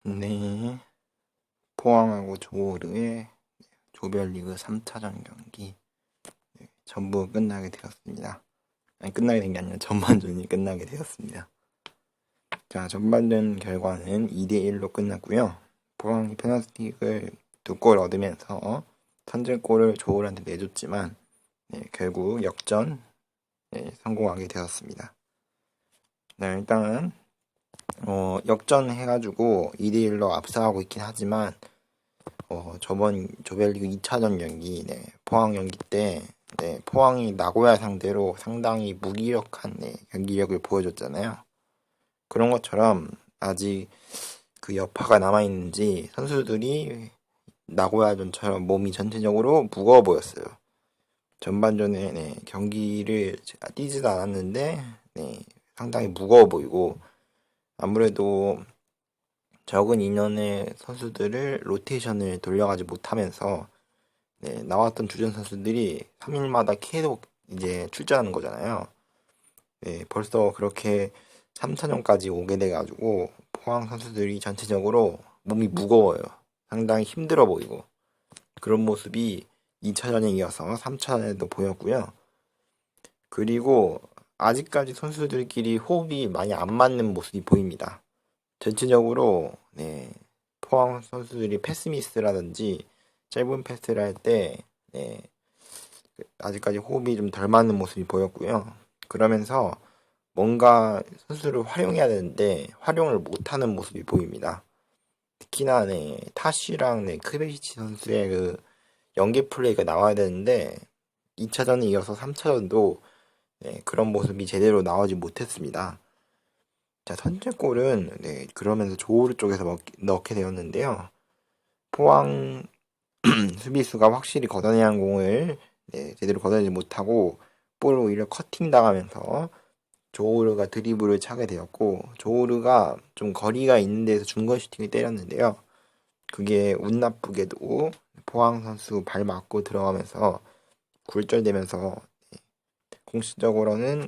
네, 포항하고 조르의 조별리그 3차전 경기 전부 끝나게 되었습니다. 아니, 끝나게 된 게 아니라 전반전이 끝나게 되었습니다. 자, 전반전 결과는 2대1로 끝났고요. 포항이 페널티킥을 2골 얻으면서 선제골을 조르한테 내줬지만 결국 역전 성공하게 되었습니다. 네, 일단 역전해가지고 2대1로 앞서가고 있긴 하지만 저번 조별리그 2차전 경기, 포항 경기 때, 포항이 나고야 상대로 상당히 무기력한 경기력을 보여줬잖아요. 그런 것처럼 아직 그 여파가 남아있는지 선수들이 나고야전처럼 몸이 전체적으로 무거워 보였어요. 전반전에 경기를 뛰지도 않았는데 상당히 무거워 보이고 아무래도 적은 인원의 선수들을 로테이션을 돌려가지 못하면서 나왔던 주전 선수들이 3일마다 계속 이제 출전하는 거잖아요. 벌써 그렇게 3차전까지 오게 돼가지고 포항 선수들이 전체적으로 몸이 무거워요. 상당히 힘들어 보이고 그런 모습이 2차전에 이어서 3차전에도 보였고요. 그리고 아직까지 선수들끼리 호흡이 많이 안 맞는 모습이 보입니다. 전체적으로 포항 선수들이 패스미스라든지 짧은 패스를 할 때 아직까지 호흡이 좀 덜 맞는 모습이 보였고요. 그러면서 뭔가 선수를 활용해야 되는데 활용을 못하는 모습이 보입니다. 특히나 타쉬랑 크베시치 선수의 그 연계 플레이가 나와야 되는데 2차전에 이어서 3차전도 그런 모습이 제대로 나오지 못했습니다. 자, 선제골은 그러면서 조우르 쪽에서 넣게 되었는데요. 포항 수비수가 확실히 걷어내야 한 공을 제대로 걷어내지 못하고 볼을 오히려 커팅 당하면서 조우르가 드리블을 차게 되었고 조우르가 좀 거리가 있는 데서 중거리 슈팅을 때렸는데요. 그게 운 나쁘게도 포항 선수 발 맞고 들어가면서 굴절되면서 공식적으로는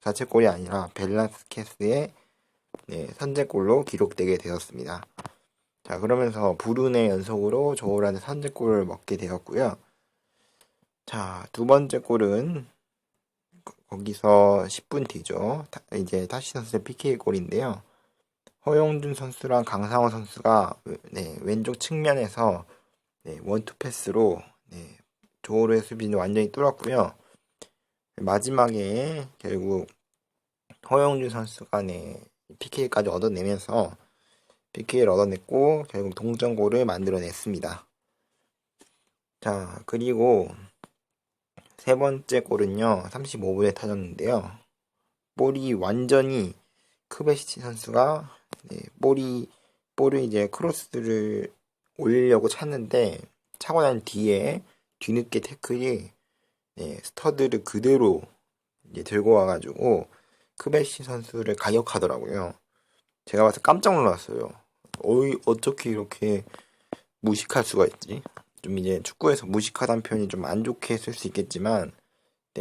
자책골이 아니라 벨라스케스의 선제골로 기록되게 되었습니다. 자, 그러면서 불운의 연속으로 조우르한테 선제골을 먹게 되었고요. 자, 두 번째 골은 거기서 10분 뒤죠. 이제 타시 선수의 PK 골인데요. 허용준 선수랑 강상호 선수가 왼쪽 측면에서 원투 패스로 조우르의 수비는 완전히 뚫었고요. 마지막에 결국 허용준 선수가 PK까지 얻어내면서 PK를 얻어냈고 결국 동점골을 만들어냈습니다. 자, 그리고 세 번째 골은요 35분에 터졌는데요. 볼이 완전히 크베시치 선수가 볼을 이제 크로스를 올리려고 찼는데 차고 난 뒤에 뒤늦게 태클이 스터드를 그대로 이제 들고 와가지고 크베시치 선수를 가격하더라고요. 제가 봐서 깜짝 놀랐어요. 어떻게 이렇게 무식할 수가 있지? 좀 이제 축구에서 무식하다는 표현이 좀 안 좋게 쓸 수 있겠지만,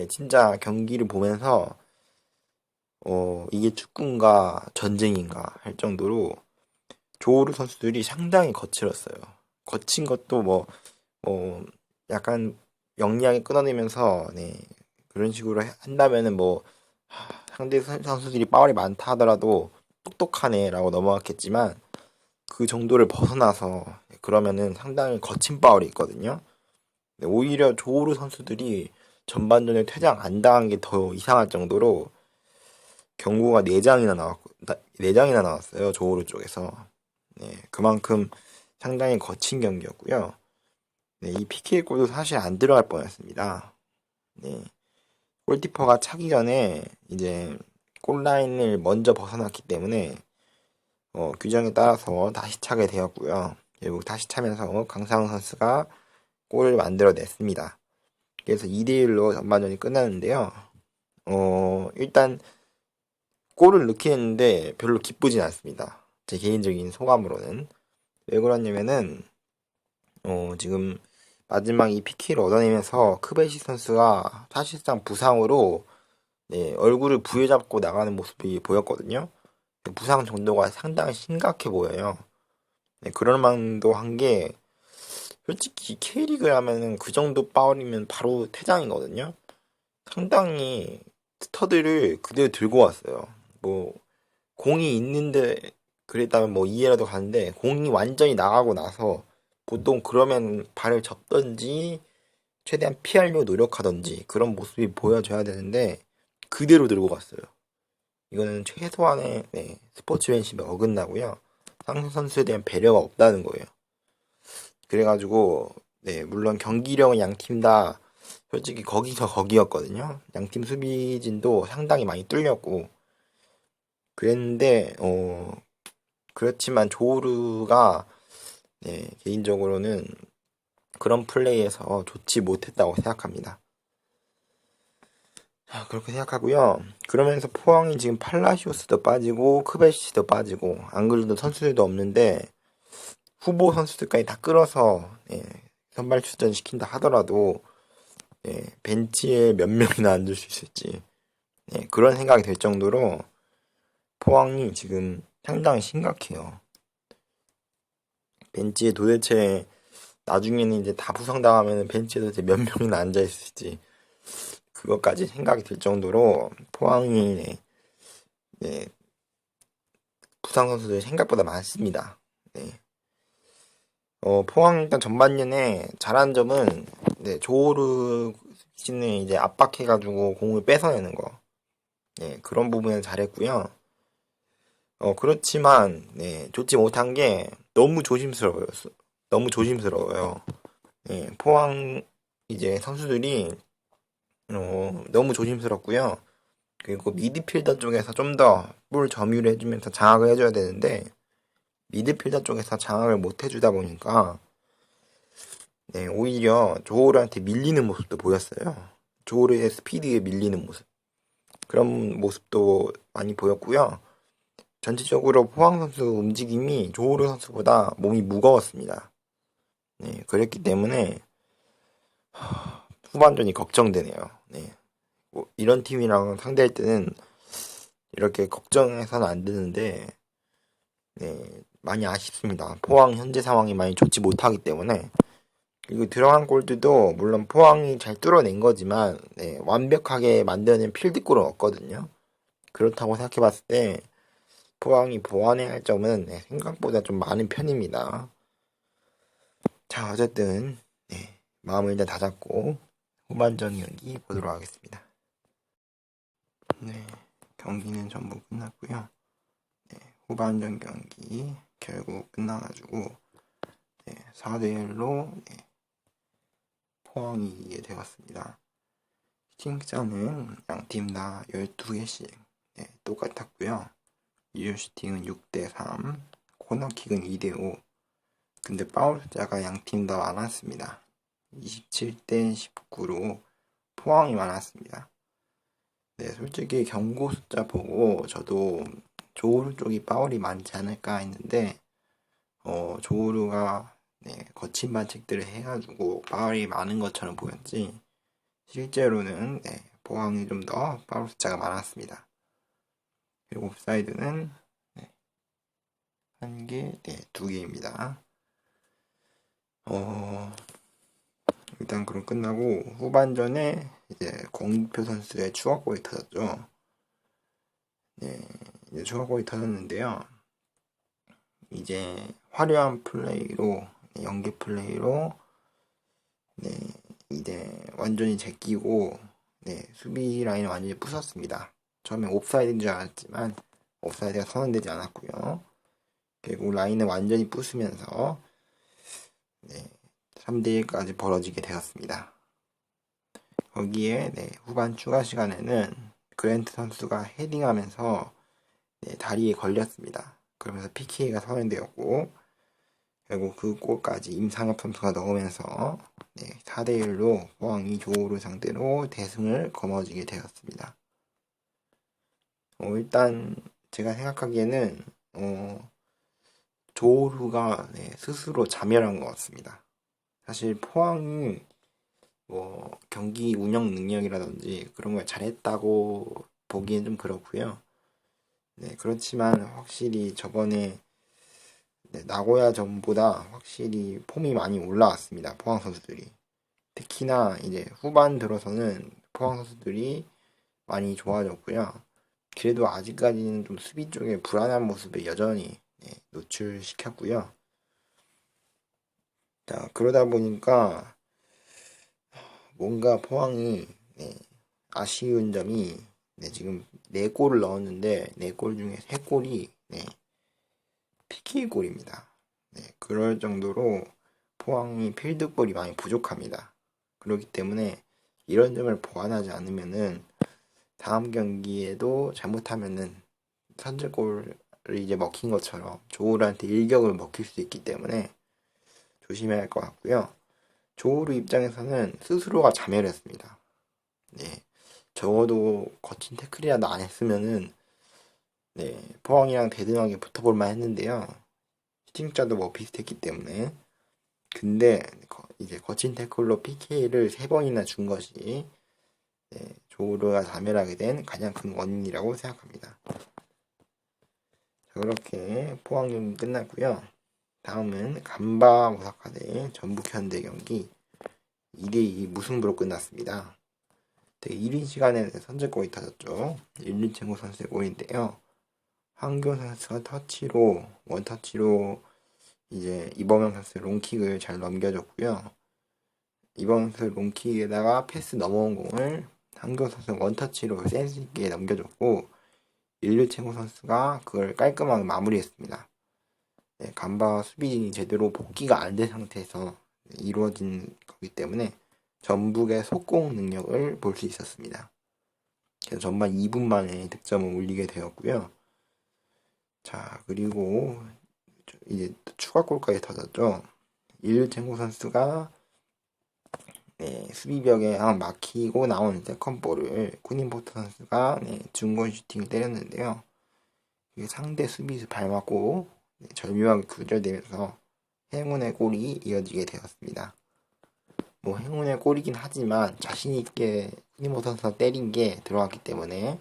진짜 경기를 보면서, 이게 축구인가 전쟁인가 할 정도로 조우르 선수들이 상당히 거칠었어요. 거친 것도 약간 영리하게 끊어내면서, 그런 식으로 한다면은 상대 선수들이 파울이 많다 하더라도 똑똑하네라고 넘어갔겠지만, 그 정도를 벗어나서 그러면은 상당히 거친 파울이 있거든요. 오히려 조우르 선수들이 전반전에 퇴장 안 당한 게 더 이상할 정도로 경고가 4장이나 나왔어요. 조우르 쪽에서. 그만큼 상당히 거친 경기였고요. 이 PK 골도 사실 안 들어갈 뻔했습니다. 골키퍼가 차기 전에 이제 골라인을 먼저 벗어났기 때문에 규정에 따라서 다시 차게 되었고요. 결국 다시 차면서 강상훈 선수가 골을 만들어냈습니다. 그래서 2대1로 전반전이 끝났는데요. 일단 골을 넣긴 했는데 별로 기쁘진 않습니다. 제 개인적인 소감으로는. 왜 그러냐면은 지금 마지막 이 PK를 얻어내면서 크베시 선수가 사실상 부상으로 얼굴을 부여잡고 나가는 모습이 보였거든요. 부상 정도가 상당히 심각해 보여요. 네, 그럴 만도 한 게 솔직히 K리그 하면은 그 정도 파울이면 바로 퇴장이거든요. 상당히 스터드를 그대로 들고 왔어요. 뭐 공이 있는데 그랬다면 뭐 이해라도 가는데 공이 완전히 나가고 나서 보통 그러면 발을 접던지 최대한 피하려고 노력하던지 그런 모습이 보여줘야 되는데 그대로 들고 갔어요. 이거는 최소한의 스포츠맨십에 어긋나고요. 상대 선수에 대한 배려가 없다는 거예요. 그래가지고 물론 경기력은 양 팀 다 솔직히 거기서 거기였거든요. 양팀 수비진도 상당히 많이 뚫렸고 그랬는데 그렇지만 조르가 개인적으로는 그런 플레이에서 좋지 못했다고 생각합니다. 자, 그렇게 생각하고요. 그러면서 포항이 지금 팔라시오스도 빠지고 크베시도 빠지고 안 그래도 선수들도 없는데 후보 선수들까지 다 끌어서 선발 출전 시킨다 하더라도 벤치에 몇 명이나 앉을 수 있을지 그런 생각이 들 정도로 포항이 지금 상당히 심각해요. 벤치에 도대체 나중에는 이제 다 부상당하면 벤치에 도대체 몇 명이나 앉아 있을지 그것까지 생각이 들 정도로 포항이 부상 선수들이 생각보다 많습니다. 포항 일단 전반전에 잘한 점은 조르 씨는 이제 압박해가지고 공을 뺏어내는 거 그런 부분을 잘했고요. 그렇지만 좋지 못한 게 너무 조심스러워요. 너무 조심스러워요. 포항 이제 선수들이 너무 조심스럽고요. 그리고 미드필더 쪽에서 좀 더 볼 점유를 해주면서 장악을 해줘야 되는데 미드필더 쪽에서 장악을 못 해주다 보니까 오히려 조호르한테 밀리는 모습도 보였어요. 조호르의 스피드에 밀리는 모습 그런 모습도 많이 보였고요. 전체적으로 포항 선수 움직임이 조호르 선수보다 몸이 무거웠습니다. 그랬기 때문에 후반전이 걱정되네요. 뭐 이런 팀이랑 상대할 때는 이렇게 걱정해서는 안 되는데 많이 아쉽습니다. 포항 현재 상황이 많이 좋지 못하기 때문에 그리고 들어간 골들도 물론 포항이 잘 뚫어낸 거지만 완벽하게 만드는 필드골은 없거든요. 그렇다고 생각해봤을 때 포항이 보완해야 할 점은 생각보다 좀 많은 편입니다. 자 어쨌든 마음을 일단 다잡고 후반전 경기 보도록 하겠습니다. 경기는 전부 끝났고요. 후반전 경기 결국 끝나가지고 4대1로 포항이 이기게 되었습니다. 슈팅자는 양팀 다 12개씩 똑같았고요. 유효슈팅은 6대3, 코너킥은 2대5. 근데 파울 숫자가 양팀 다 많았습니다. 27대 19로 포항이 많았습니다. 솔직히 경고 숫자 보고 저도 조우루 쪽이 파울이 많지 않을까 했는데 조우루가 거친 반칙들을 해가지고 파울이 많은 것처럼 보였지 실제로는 포항이 좀 더 파울 숫자가 많았습니다. 그리고 옵사이드는 1개, 2개입니다. 일단 그럼 끝나고 후반전에 이제 공표 선수의 추가골이 터졌죠. 이제 추가골이 터졌는데요. 이제 화려한 플레이로 연계 플레이로 이제 완전히 제끼고 수비 라인을 완전히 부쉈습니다. 처음에 옵사이드인 줄 알았지만 옵사이드가 선언되지 않았고요. 결국 라인을 완전히 부수면서 3대1까지 벌어지게 되었습니다. 거기에 후반 추가 시간에는 그랜트 선수가 헤딩하면서 다리에 걸렸습니다. 그러면서 PK가 선언되었고 결국 그 골까지 임상엽 선수가 넣으면서 4대1로 포항이 조우루 상대로 대승을 거머쥐게 되었습니다. 일단 제가 생각하기에는 조우루가 스스로 자멸한 것 같습니다. 사실 포항이 뭐 경기 운영 능력이라든지 그런 걸 잘했다고 보기엔 좀 그렇고요. 그렇지만 확실히 저번에 네, 나고야전보다 확실히 폼이 많이 올라왔습니다. 포항 선수들이. 특히나 이제 후반 들어서는 포항 선수들이 많이 좋아졌고요. 그래도 아직까지는 좀 수비 쪽에 불안한 모습에 여전히 노출시켰고요. 자, 그러다 보니까 뭔가 포항이 아쉬운 점이 지금 4골을 넣었는데 4골 중에 3골이 PK골입니다. 그럴 정도로 포항이 필드골이 많이 부족합니다. 그렇기 때문에 이런 점을 보완하지 않으면은 다음 경기에도 잘못하면은 선제골을 이제 먹힌 것처럼 조우르한테 일격을 먹힐 수 있기 때문에 조심해야 할 것 같고요. 조우르 입장에서는 스스로가 자멸했습니다. 적어도 거친 태클이라도 안 했으면은 포항이랑 대등하게 붙어볼만 했는데요. 슈팅자도 뭐 비슷했기 때문에. 근데 이제 거친 태클로 PK를 3번이나 준 것이 조우르가 자멸하게 된 가장 큰 원인이라고 생각합니다. 자, 그렇게 포항 경기 끝났고요. 다음은 간바 오사카 대 전북현대 경기 2대2 무승부로 끝났습니다. 1인 시간에 선제골이 터졌죠. 일륜첸고 선수의 골인데요. 황교 선수가 터치로 원터치로 이제 이범영 선수 롱킥을 잘 넘겨줬고요. 이범영 선수 롱킥에다가 패스 넘어온 공을 황교 선수 원터치로 센스 있게 넘겨줬고 일류첸고 선수가 그걸 깔끔하게 마무리했습니다. 간바 수비진이 제대로 복귀가 안 된 상태에서 이루어진 거기 때문에 전북의 속공 능력을 볼 수 있었습니다. 그래서 전반 2분 만에 득점을 올리게 되었고요. 자, 그리고 이제 추가골까지 터졌죠. 일류첸고 선수가 수비벽에 막히고 나온 세컨볼을 쿠닌포트 선수가 중거리 슈팅을 때렸는데요. 이게 상대 수비수 발 맞고 절묘하게 구절되면서 행운의 골이 이어지게 되었습니다. 뭐 행운의 골이긴 하지만 자신있게 쿠니모토 선수가 때린 게 들어갔기 때문에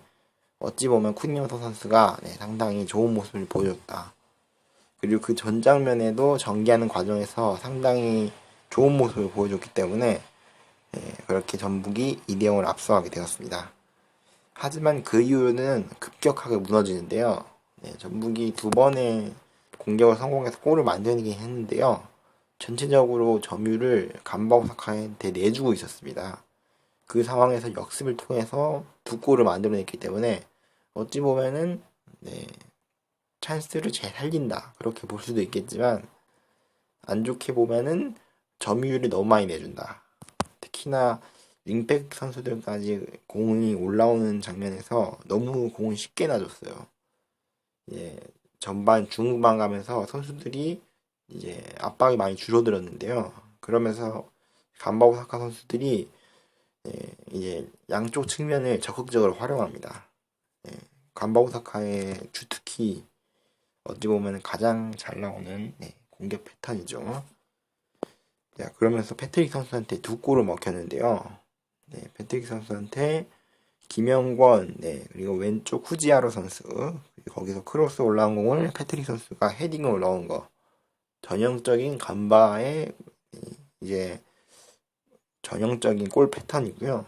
어찌 보면 쿠니모토 선수가 상당히 좋은 모습을 보여줬다. 그리고 그 전 장면에도 전개하는 과정에서 상당히 좋은 모습을 보여줬기 때문에 그렇게 전북이 2대0을 앞서가게 되었습니다. 하지만 그 이후는 급격하게 무너지는데요. 전북이 2번의 공격을 성공해서 골을 만들긴 했는데요. 전체적으로 점유를 간바 오사카한테 내주고 있었습니다. 그 상황에서 역습을 통해서 2골을 만들어냈기 때문에 어찌 보면은 찬스를 잘 살린다 그렇게 볼 수도 있겠지만 안 좋게 보면은 점유율이 너무 많이 내준다. 특히나 윙백 선수들까지 공이 올라오는 장면에서 너무 공을 쉽게 놔줬어요. 전반 중후반 가면서 선수들이 이제 압박이 많이 줄어들었는데요. 그러면서 간바 오사카 선수들이 이제 양쪽 측면을 적극적으로 활용합니다. 간바 오사카의 주특기 어찌 보면 가장 잘 나오는 공격 패턴이죠. 그러면서 패트릭 선수한테 2골을 먹혔는데요. 패트릭 선수한테 김영권, 그리고 왼쪽 후지하루 선수, 거기서 크로스 올라온 공을 패트릭 선수가 헤딩을 넣은 거. 전형적인 간바의 이제 전형적인 골 패턴이고요.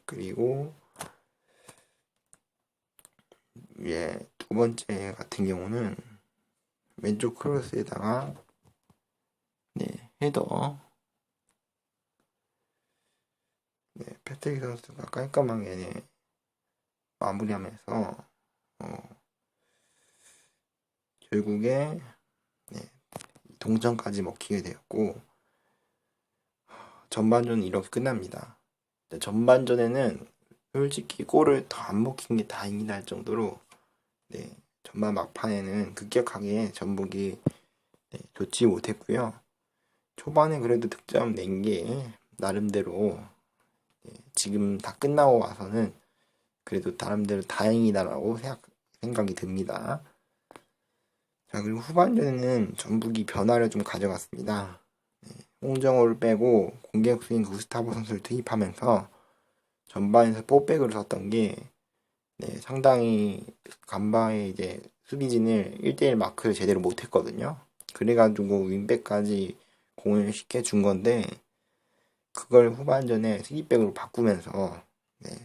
그리고 두 번째 같은 경우는 왼쪽 크로스에다가 헤더 패트릭 선수가 깔끔하게 마무리하면서 결국에 동점까지 먹히게 되었고 전반전은 이렇게 끝납니다. 전반전에는 솔직히 골을 더 안 먹힌 게 다행이다 할 정도로 전반 막판에는 급격하게 전북이 좋지 못했고요. 초반에 그래도 득점 낸 게 나름대로 지금 다 끝나고 와서는 그래도 나름대로 다행이다라고 생각이 듭니다. 자, 그리고 후반전에는 전북이 변화를 좀 가져갔습니다. 홍정호를 빼고 공격 수인 구스타보 선수를 투입하면서 전반에서 4백으로 섰던 게 상당히 간바의 이제 수비진을 1대1 마크를 제대로 못했거든요. 그래가지고 윙백까지 공을 쉽게 준 건데 그걸 후반전에 3백으로 바꾸면서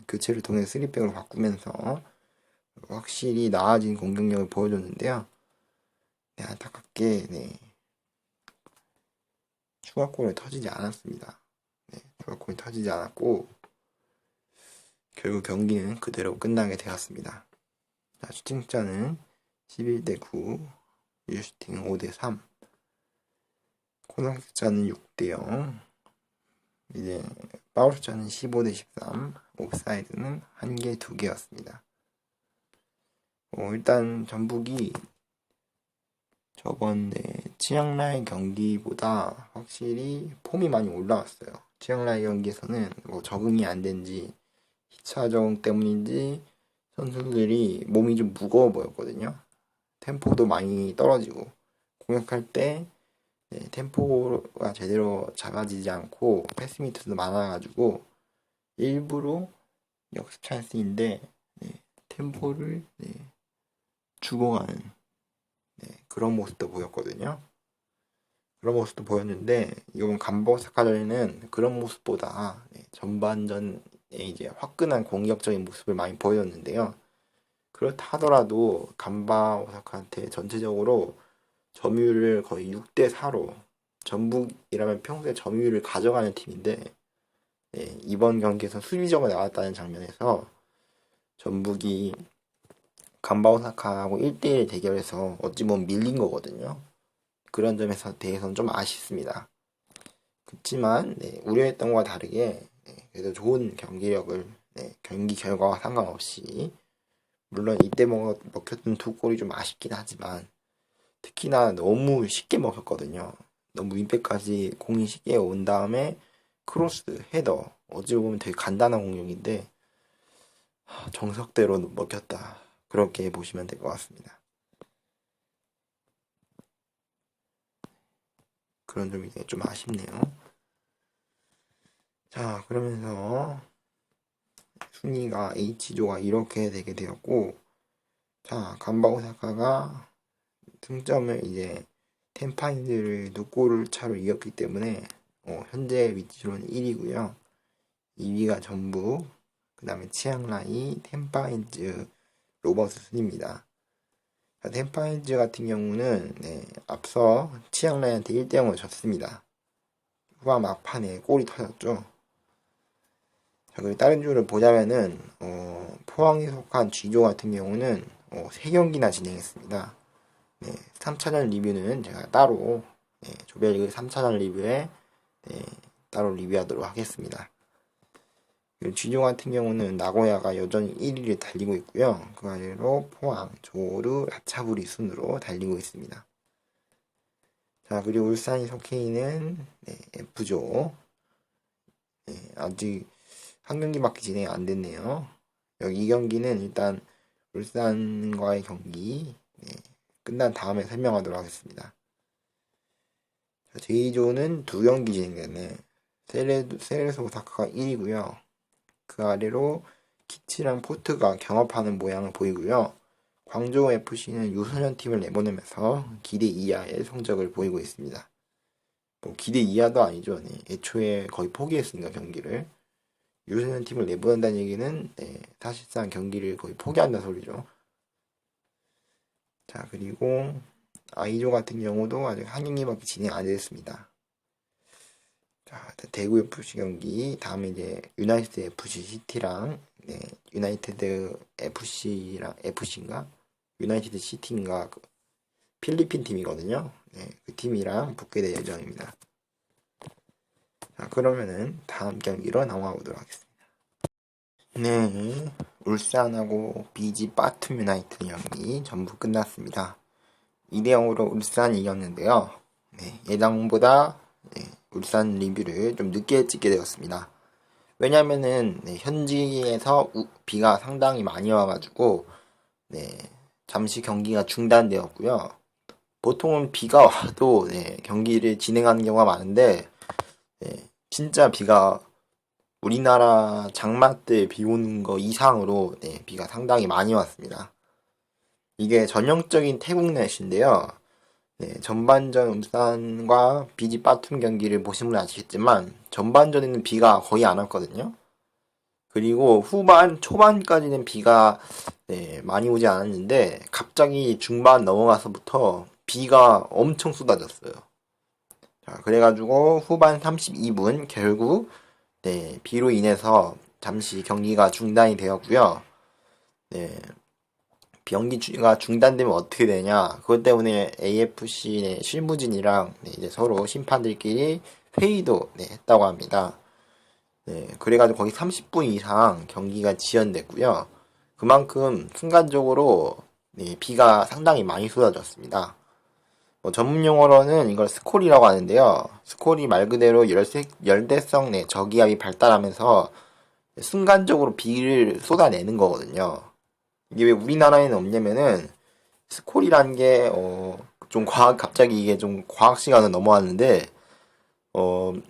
교체를 통해 3백으로 바꾸면서 확실히 나아진 공격력을 보여줬는데요. 안타깝게 추가골이 터지지 않았습니다. 추가골이 터지지 않았고 결국 경기는 그대로 끝나게 되었습니다. 슈팅차는 11대9, 유슈팅 5대3, 코너킥차는 6대0, 이제 파울차는 15대13, 옵사이드는 1개, 2개였습니다. 일단 전북이 저번 치앙라이 경기보다 확실히 폼이 많이 올라왔어요. 치앙라이 경기에서는 적응이 안 된지 2차 적응 때문인지 선수들이 몸이 좀 무거워 보였거든요. 템포도 많이 떨어지고 공격할 때 템포가 제대로 잡아지지 않고 패스미스도 많아가지고 일부러 역습 찬스인데 템포를 죽어가는 그런 모습도 보였거든요. 그런 모습도 보였는데 이번 간바오사카전에는 그런 모습보다 전반전에 이제 화끈한 공격적인 모습을 많이 보였는데요. 그렇다 하더라도 간바오사카한테 전체적으로 점유율을 거의 6대4로 전북이라면 평소에 점유율을 가져가는 팀인데 이번 경기에서 수비적으로 나왔다는 장면에서 전북이 간바오사카하고 1대1 대결에서 어찌 보면 밀린 거거든요. 그런 점에서 대해서는 좀 아쉽습니다. 그렇지만 우려했던 것과 다르게 그래도 좋은 경기력을 경기 결과와 상관없이 물론 이때 먹혔던 2골이 좀 아쉽긴 하지만 특히나 너무 쉽게 먹혔거든요. 너무 윙백까지 공이 쉽게 온 다음에 크로스, 헤더 어찌 보면 되게 간단한 공격인데 정석대로 먹혔다. 그렇게 보시면 될 것 같습니다. 그런 점이 좀 아쉽네요. 자, 그러면서 순위가 H조가 이렇게 되게 되었고, 자, 간바오사카가 승점을 이제 텐파인즈를 2골 차로 이겼기 때문에 현재 위치로는 1위고요. 2위가 전북, 그 다음에 치앙라이, 텐파인즈, 로버스 순입니다. 텐파인즈 같은 경우는 앞서 치앙라이한테 1대0으로 졌습니다. 후반 막판에 골이 터졌죠. 자, 그리고 다른 조를 보자면은 포항에 속한 G조 같은 경우는 3경기나 진행했습니다. 3차전 리뷰는 제가 따로 조별리그 3차전 리뷰에 따로 리뷰하도록 하겠습니다. G조 같은 경우는 나고야가 여전히 1위를 달리고 있고요. 그 아래로 포항, 조르, 라차부리 순으로 달리고 있습니다. 자, 그리고 울산이 속해 있는 F조. 아직 한 경기밖에 진행 안 됐네요. 여기 이 경기는 일단 울산과의 경기 끝난 다음에 설명하도록 하겠습니다. 제2조는 2경기 진행됐네. 세레소 오사카가 1위고요. 그 아래로 키치랑 포트가 경합하는 모양을 보이고요. 광저우 FC는 유소년 팀을 내보내면서 기대 이하의 성적을 보이고 있습니다. 기대 이하도 아니죠. 애초에 거의 포기했으니까 경기를. 유소년 팀을 내보낸다는 얘기는 사실상 경기를 거의 포기한다는 소리죠. 자, 그리고 I조 같은 경우도 아직 한 경기밖에 진행 안 됐습니다. 자, 대구 FC 경기, 다음에 이제 유나이티드 FC 시티랑 유나이티드 FC랑 FC인가? 유나이티드 시티인가? 필리핀 팀이거든요. 그 팀이랑 붙게 될 예정입니다. 자, 그러면은 다음 경기로 넘어가 보도록 하겠습니다. 울산하고 BG 바툼 유나이티드 경기 전부 끝났습니다. 2대0으로 울산이 이겼는데요. 예상보다 울산 리뷰를 좀 늦게 찍게 되었습니다. 왜냐면은 현지에서 비가 상당히 많이 와가지고 잠시 경기가 중단되었고요. 보통은 비가 와도 경기를 진행하는 경우가 많은데 진짜 비가 우리나라 장마 때 비 오는 거 이상으로 비가 상당히 많이 왔습니다. 이게 전형적인 태국 날씨인데요. 전반전 울산과 비지 빠툼 경기를 보시면 아시겠지만 전반전에는 비가 거의 안 왔거든요. 그리고 후반, 초반까지는 비가 많이 오지 않았는데 갑자기 중반 넘어가서부터 비가 엄청 쏟아졌어요. 자, 그래가지고 후반 32분 결국 비로 인해서 잠시 경기가 중단이 되었고요. 경기가 중단되면 어떻게 되냐? 그것 때문에 AFC 실무진이랑 이제 서로 심판들끼리 회의도 했다고 합니다. 그래가지고 거의 30분 이상 경기가 지연됐고요. 그만큼 순간적으로 비가 상당히 많이 쏟아졌습니다. 전문 용어로는 이걸 스콜이라고 하는데요. 스콜이 말 그대로 열대성 저기압이 발달하면서 순간적으로 비를 쏟아내는 거거든요. 이게 왜 우리나라에는 없냐면은 스콜이라는 게 좀 갑자기 이게 좀 과학 시간을 넘어왔는데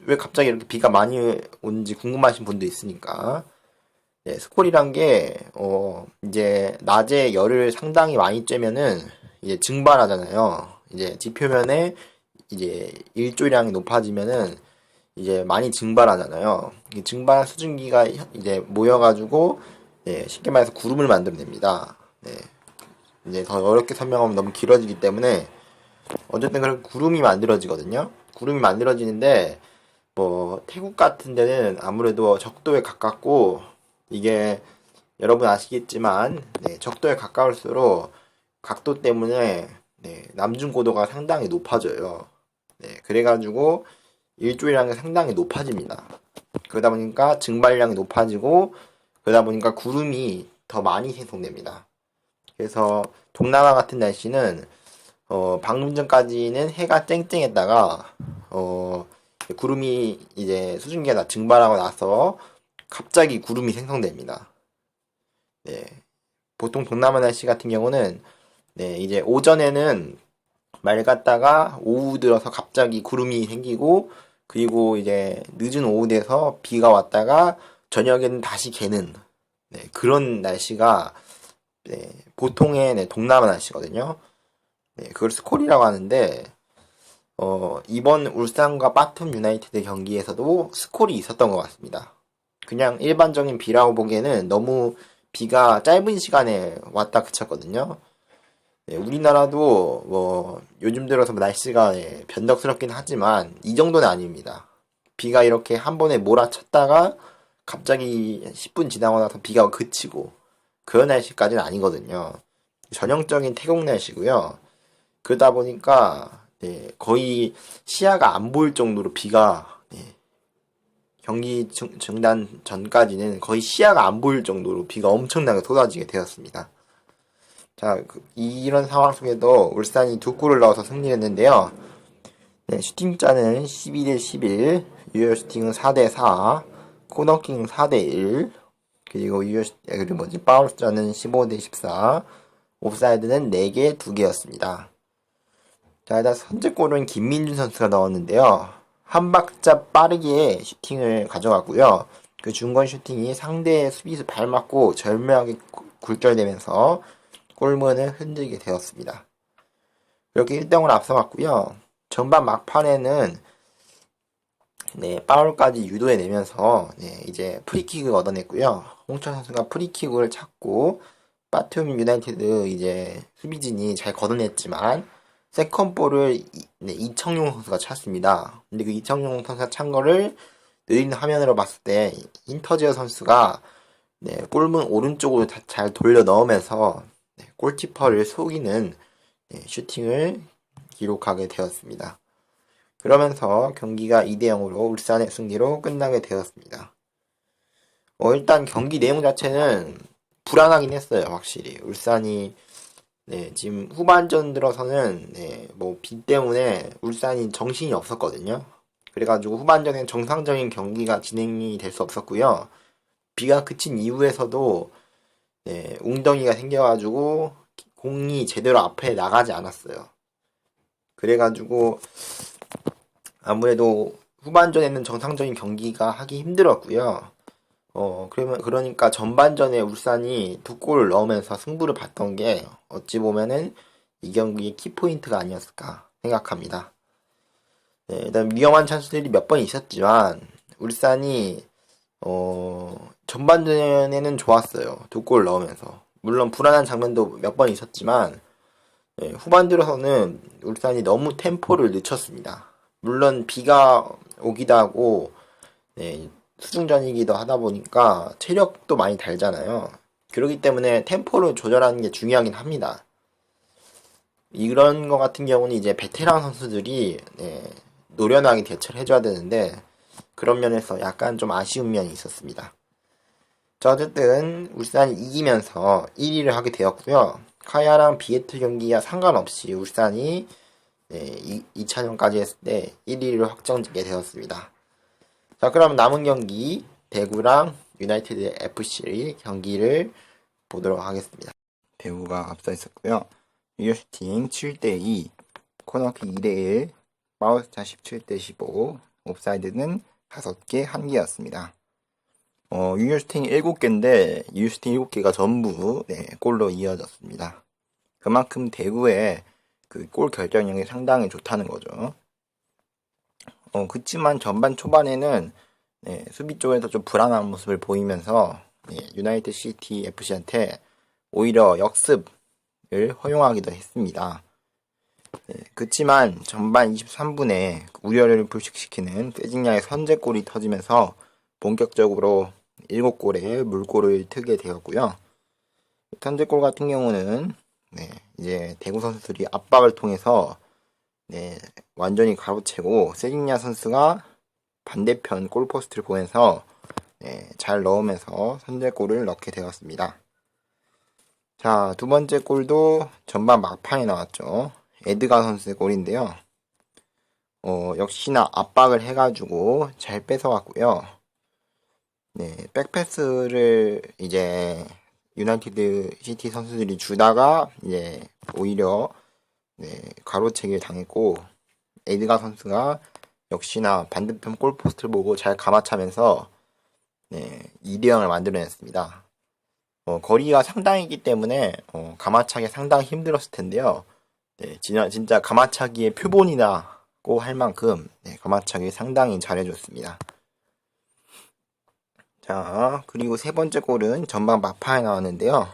왜 갑자기 이렇게 비가 많이 오는지 궁금하신 분도 있으니까. 스콜이란 게 이제 낮에 열을 상당히 많이 쬐면은 이제 증발하잖아요. 이제 지표면에 이제 일조량이 높아지면은 이제 많이 증발하잖아요. 이 증발한 수증기가 이제 모여가지고 쉽게 말해서 구름을 만들어냅니다. 이제 더 어렵게 설명하면 너무 길어지기 때문에 어쨌든 그렇게 구름이 만들어지거든요. 구름이 만들어지는데 뭐 태국 같은 데는 아무래도 적도에 가깝고 이게 여러분 아시겠지만 적도에 가까울수록 각도 때문에 남중고도가 상당히 높아져요. 그래가지고 일조량이 상당히 높아집니다. 그러다 보니까 증발량이 높아지고 그러다 보니까 구름이 더 많이 생성됩니다. 그래서 동남아 같은 날씨는 방금 전까지는 해가 쨍쨍했다가 구름이 이제 수증기가 다 증발하고 나서 갑자기 구름이 생성됩니다. 보통 동남아 날씨 같은 경우는 이제 오전에는 맑았다가 오후 들어서 갑자기 구름이 생기고 그리고 이제 늦은 오후 돼서 비가 왔다가 저녁에는 다시 개는 그런 날씨가 보통의 동남아 날씨거든요. 그걸 스콜이라고 하는데 이번 울산과 바툼 유나이티드 경기에서도 스콜이 있었던 것 같습니다. 그냥 일반적인 비라고 보기에는 너무 비가 짧은 시간에 왔다 그쳤거든요. 우리나라도 뭐 요즘 들어서 날씨가 변덕스럽긴 하지만 이 정도는 아닙니다. 비가 이렇게 한 번에 몰아쳤다가 갑자기 10분 지나고 나서 비가 그치고 그런 날씨까지는 아니거든요. 전형적인 태국 날씨고요. 그러다 보니까 거의 시야가 안 보일 정도로 비가 경기 중단 전까지는 거의 시야가 안 보일 정도로 비가 엄청나게 쏟아지게 되었습니다. 자, 이런 상황 속에도 울산이 2골을 넣어서 승리했는데요. 슈팅자는 12대 11, 유효 슈팅은 4대 4, 코너킹 4대 1, 그리고 파울 숫자는 15대 14, 옵사이드는 4개, 2개였습니다. 자, 일단 선제골은 김민준 선수가 넣었는데요. 한 박자 빠르게 슈팅을 가져갔고요. 그 중거리 슈팅이 상대의 수비수 발 맞고 절묘하게 굴절되면서 골문을 흔들게 되었습니다. 이렇게 1대0으로 앞서갔고요. 전반 막판에는 파울까지 유도해내면서 이제 프리킥을 얻어냈고요. 홍철 선수가 프리킥을 찾고 바툼 유나이티드 이제 수비진이 잘 걷어냈지만 세컨볼을 이청용 선수가 찼습니다. 근데 그 이청용 선수가 찬 거를 느린 화면으로 봤을 때 인터지어 선수가 골문 오른쪽으로 잘 돌려 넣으면서 골키퍼를 속이는 슈팅을 기록하게 되었습니다. 그러면서 경기가 2대0으로 울산의 승리로 끝나게 되었습니다. 일단 경기 내용 자체는 불안하긴 했어요. 확실히 울산이 지금 후반전 들어서는 뭐 비 때문에 울산이 정신이 없었거든요. 그래가지고 후반전엔 정상적인 경기가 진행이 될 수 없었고요. 비가 그친 이후에서도 웅덩이가 생겨가지고 공이 제대로 앞에 나가지 않았어요. 그래가지고 아무래도 후반전에는 정상적인 경기가 하기 힘들었고요. 그러니까 전반전에 울산이 두 골을 넣으면서 승부를 봤던 게 어찌 보면은 이 경기의 키포인트가 아니었을까 생각합니다. 네, 일단 위험한 찬스들이 몇 번 있었지만 울산이 전반전에는 좋았어요. 두 골 넣으면서. 물론 불안한 장면도 몇 번 있었지만 후반 들어서는 울산이 너무 템포를 늦췄습니다. 물론 비가 오기도 하고 네, 수중전이기도 하다 보니까 체력도 많이 달잖아요. 그렇기 때문에 템포를 조절하는 게 중요하긴 합니다. 이런 거 같은 경우는 이제 베테랑 선수들이 노련하게 대처를 해줘야 되는데 그런 면에서 약간 좀 아쉬운 면이 있었습니다. 자, 어쨌든 울산이 이기면서 1위를 하게 되었고요. 카야랑 비에트 경기와 상관없이 울산이 2차전까지 했을 때 1위를 확정짓게 되었습니다. 자, 그럼 남은 경기 대구랑 유나이티드 FC 경기를 보도록 하겠습니다. 대구가 앞서 있었고요. 유효슈팅 7대2, 코너킥 2대1, 마우스차 17대15, 옵사이드는 5개, 1개였습니다. 유효슈팅이 7개인데 유효슈팅 7개가 전부 골로 이어졌습니다. 그만큼 대구의 그 골 결정력이 상당히 좋다는 거죠. 그치만 전반 초반에는 수비 쪽에서 좀 불안한 모습을 보이면서 유나이티드 시티 FC한테 오히려 역습을 허용하기도 했습니다. 그치만 전반 23분에 우려를 불식시키는 세징야의 선제골이 터지면서 본격적으로 7골의 물골을 트게 되었고요. 선제골 같은 경우는 이제 대구 선수들이 압박을 통해서 완전히 가로채고 세징야 선수가 반대편 골포스트를 보내서 잘 넣으면서 선제골을 넣게 되었습니다. 자, 두 번째 골도 전반 막판에 나왔죠. 에드가 선수의 골인데요. 역시나 압박을 해가지고 잘 뺏어왔고요. 백패스를 이제 유나이티드 시티 선수들이 주다가 이제 오히려 가로채기를 당했고 에드가 선수가 역시나 반대편 골포스트를 보고 잘 감아차면서 2대0을 만들어냈습니다. 거리가 상당히기 때문에 감아차기 상당히 힘들었을 텐데요. 진짜 감아차기의 표본이라고 할 만큼 감아차기 상당히 잘해줬습니다. 자, 그리고 세 번째 골은 전반 막판에 나왔는데요.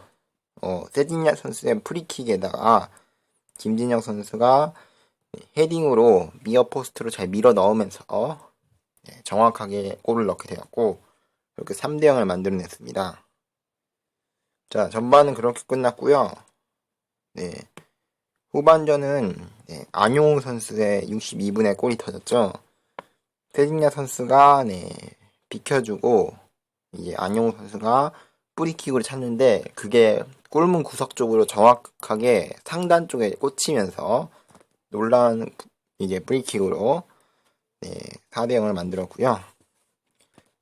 세징야 선수의 프리킥에다가 김진영 선수가 헤딩으로 미어 포스트로 잘 밀어 넣으면서 정확하게 골을 넣게 되었고 이렇게 3대0을 만들어냈습니다. 자, 전반은 그렇게 끝났고요. 후반전은 안용호 선수의 62분에 골이 터졌죠. 세징야 선수가 비켜주고 이제 안용호 선수가 뿌리킥으로 찼는데 그게 골문 구석 쪽으로 정확하게 상단 쪽에 꽂히면서 놀라운 이제 프리킥으로 4대0을 만들었고요.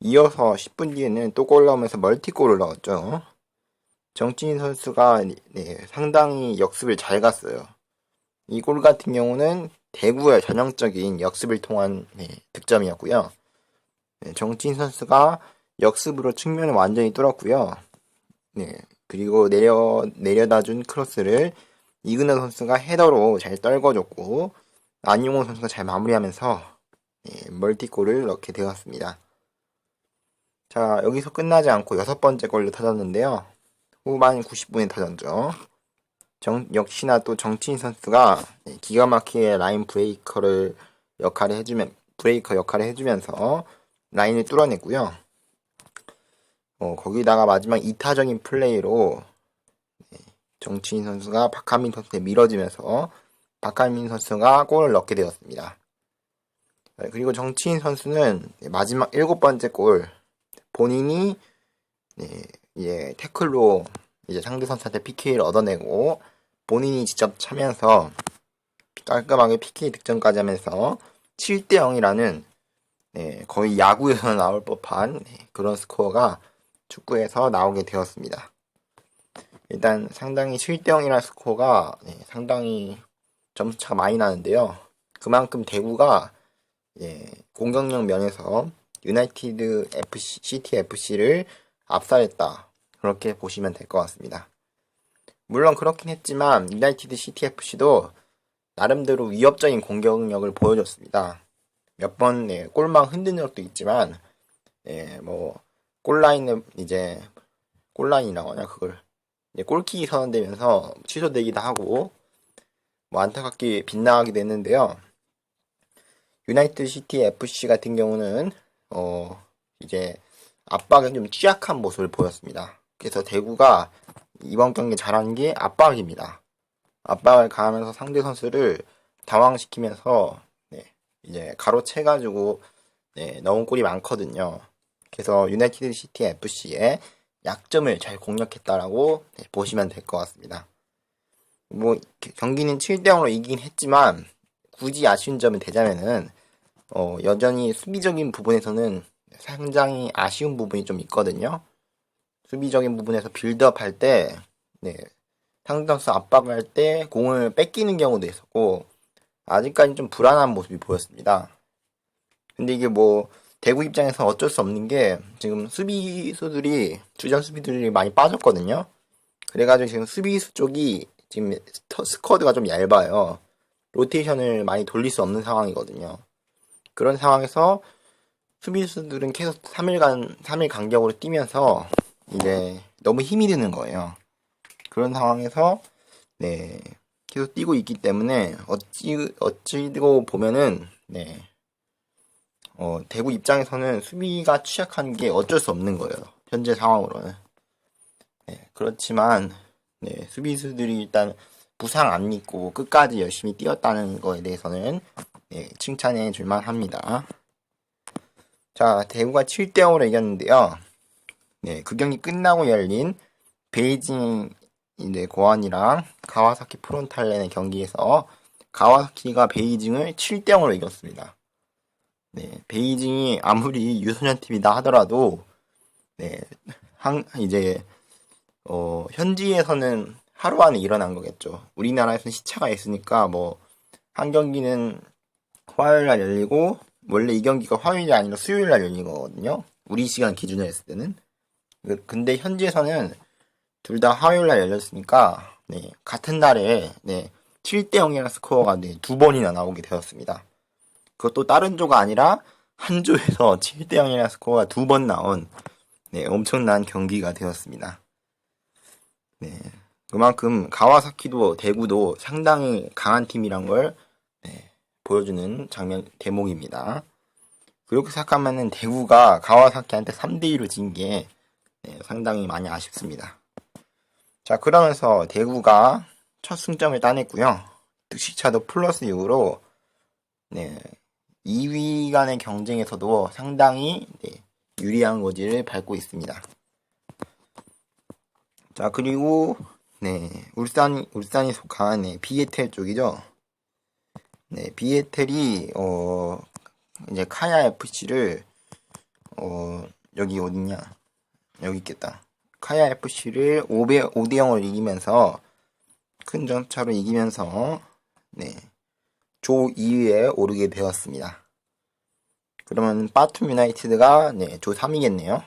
이어서 10분 뒤에는 또 골 넣으면서 멀티골을 넣었죠. 정치인 선수가 상당히 역습을 잘 갔어요. 이 골 같은 경우는 대구의 전형적인 역습을 통한 득점이었고요. 정치인 선수가 역습으로 측면을 완전히 뚫었고요. 그리고 내려다준 크로스를 이근호 선수가 헤더로 잘 떨궈줬고 안용호 선수가 잘 마무리하면서 멀티골을 넣게 되었습니다. 자, 여기서 끝나지 않고 6번째 골도 터졌는데요. 후반 90분에 터졌죠. 역시나 또 정치인 선수가 기가 막히게 라인 브레이커 역할을 해주면서 라인을 뚫어냈고요. 거기다가 마지막 이타적인 플레이로 정치인 선수가 박한민 선수에 밀어지면서 박한민 선수가 골을 넣게 되었습니다. 그리고 정치인 선수는 마지막 7번째 골 본인이 이제 태클로 이제 상대 선수한테 PK를 얻어내고 본인이 직접 차면서 깔끔하게 PK 득점까지 하면서 7대0이라는 거의 야구에서 나올 법한 그런 스코어가 축구에서 나오게 되었습니다. 일단 상당히 7대0이라는 스코어가 상당히 점수차가 많이 나는데요. 그만큼 대구가 공격력 면에서 유나이티드 FC, 시티 FC를 압살했다. 그렇게 보시면 될 것 같습니다. 물론 그렇긴 했지만 유나이티드 시티 FC도 나름대로 위협적인 공격력을 보여줬습니다. 몇 번 골망 흔든 적도 있지만 뭐 골라인이라고 하냐 그걸 골킥이 선언되면서 취소되기도 하고 뭐 안타깝게 빗나가기도 했는데요. 유나이티드 시티 FC 같은 경우는 이제 압박에 좀 취약한 모습을 보였습니다. 그래서 대구가 이번 경기 잘한 게 압박입니다. 압박을 가하면서 상대 선수를 당황시키면서 이제 가로채가지고 넣은 골이 많거든요. 그래서 유나이티드 시티 FC의 약점을 잘 공략했다라고 보시면 될 것 같습니다. 뭐 경기는 7대0으로 이기긴 했지만 굳이 아쉬운 점이 되자면은 여전히 수비적인 부분에서는 상당히 아쉬운 부분이 좀 있거든요. 수비적인 부분에서 빌드업 할 때, 상대 선수 압박을 할 때 공을 뺏기는 경우도 있었고, 아직까지 좀 불안한 모습이 보였습니다. 근데 이게 뭐, 대구 입장에서 어쩔 수 없는 게, 지금 주전 수비들이 많이 빠졌거든요. 그래가지고 지금 수비수 쪽이, 지금 스쿼드가 좀 얇아요. 로테이션을 많이 돌릴 수 없는 상황이거든요. 그런 상황에서 수비수들은 계속 3일 간격으로 뛰면서 이제 너무 힘이 드는 거예요. 그런 상황에서 계속 뛰고 있기 때문에 어찌고 보면은 대구 입장에서는 수비가 취약한 게 어쩔 수 없는 거예요. 현재 상황으로는. 그렇지만 수비수들이 일단 부상 안 입고 끝까지 열심히 뛰었다는 거에 대해서는 칭찬해 줄만 합니다. 자, 대구가 7대0으로 이겼는데요. 그 경기 끝나고 열린 베이징 고안이랑 가와사키 프론탈렌의 경기에서 가와사키가 베이징을 7대0으로 이겼습니다. 베이징이 아무리 유소년 팀이다 하더라도 현지에서는 하루 안에 일어난 거겠죠. 우리나라에서는 시차가 있으니까 뭐 한 경기는 화요일날 열리고 원래 이 경기가 화요일이 아니라 수요일날 열린 거거든요. 우리 시간 기준으로 했을 때는. 근데 현지에서는 둘 다 화요일날 열렸으니까 같은 날에 7대0이라는 스코어가 두 번이나 나오게 되었습니다. 그것도 다른 조가 아니라 한 조에서 7대0이라는 스코어가 두 번 나온 엄청난 경기가 되었습니다. 그만큼 가와사키도 대구도 상당히 강한 팀이란 걸 보여주는 대목입니다. 그렇게 생각하면은 대구가 가와사키한테 3대2로 진 게 상당히 많이 아쉽습니다. 자, 그러면서 대구가 첫 승점을 따냈고요. 득실차도 플러스 6으로 2위 간의 경쟁에서도 상당히 유리한 고지를 밟고 있습니다. 자, 그리고 울산이 속한 비에텔 쪽이죠. 비에텔이 이제 카야 FC를 여기 어딨냐? 여기 있겠다. 카야 FC를 5대0으로 이기면서 큰 점차로 이기면서 조 2위에 오르게 되었습니다. 그러면 바툼 유나이티드가 조 3위겠네요.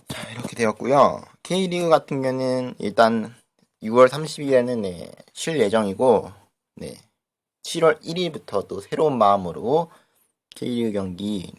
자, 이렇게 되었고요. K리그 같은 경우는 일단 6월 30일에는 쉴 예정이고 7월 1일부터 또 새로운 마음으로 K리그 경기